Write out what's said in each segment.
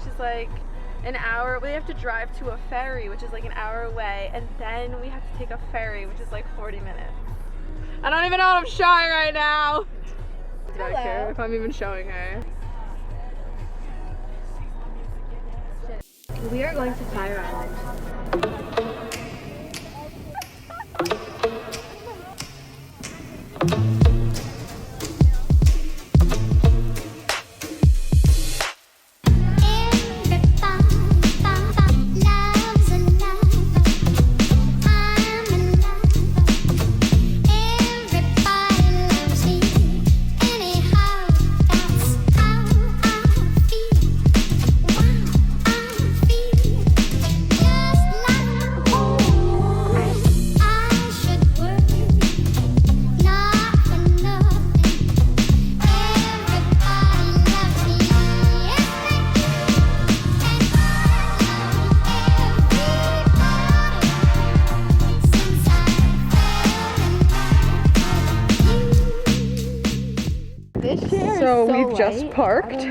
which is like an hour. We have to drive to a ferry, which is like an hour away, and then we have to take a ferry, which is like 40 minutes. I don't even know what I'm showing right now. I don't care if I'm even showing her. We are going to Fire Island. So we've just parked,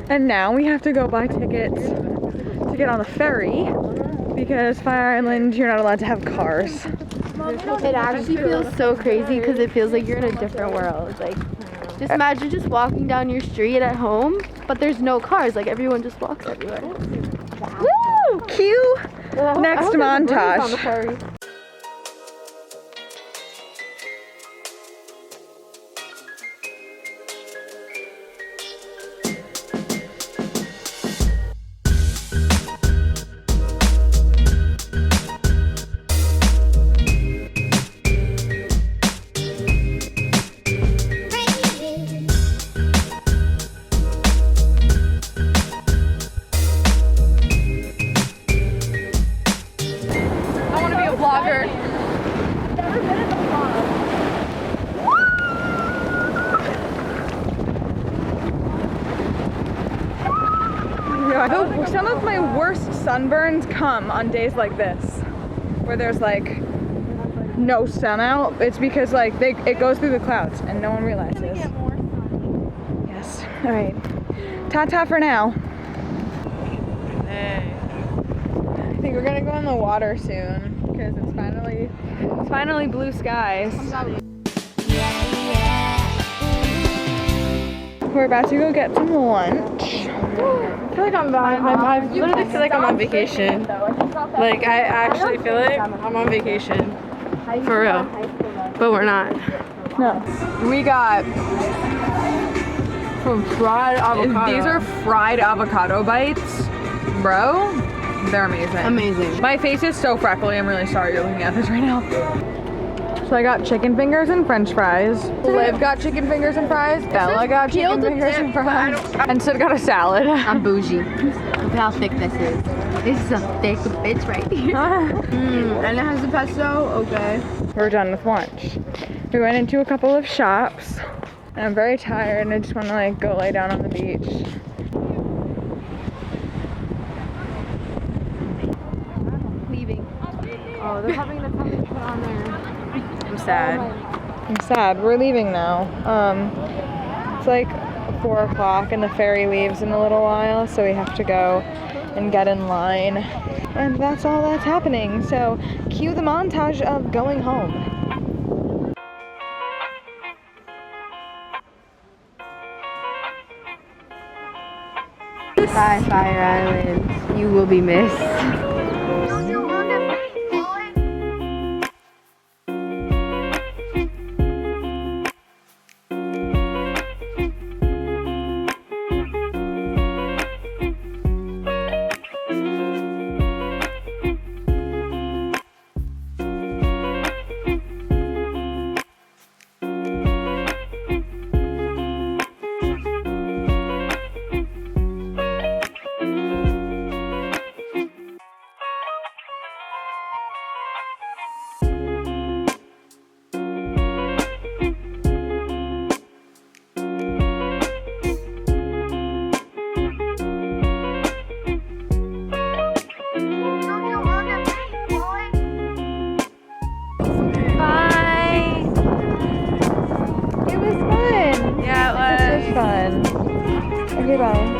and now we have to go buy tickets to get on the ferry because Fire Island, you're not allowed to have cars. It actually feels so crazy because it feels like you're in a different world. Like, just imagine just walking down your street at home, but there's no cars. Like, everyone just walks everywhere. Woo! Cue next montage. On the ferry. Some of my worst sunburns come on days like this, where there's like no sun out. It's because like it goes through the clouds and no one realizes. Yes. All right. Ta-ta for now. Hey. I think we're gonna go in the water soon because it's finally blue skies. We're about to go get some lunch. I feel like I literally feel like I'm on vacation. Like, I actually feel like I'm on vacation. For real. But we're not. No. We got From fried avocado. These are fried avocado bites. Bro, they're amazing. Amazing. My face is so freckly. I'm really sorry you're looking at this right now. So I got chicken fingers and french fries. Liv got chicken fingers and fries. Bella got chicken fingers and fries. And Sid got a salad. I'm bougie. Look how thick this is. This is a thick bitch right here. And it has the pesto. Okay. We're done with lunch. We went into a couple of shops. And I'm very tired and I just want to like go lay down on the beach. Leaving. Oh, they're having the tummy put on there. I'm sad. I'm sad. We're leaving now. It's like 4 o'clock and the ferry leaves in a little while, so we have to go and get in line. And that's all that's happening. So cue the montage of going home. Bye, Fire Island. You will be missed. Fun. Okay, bye.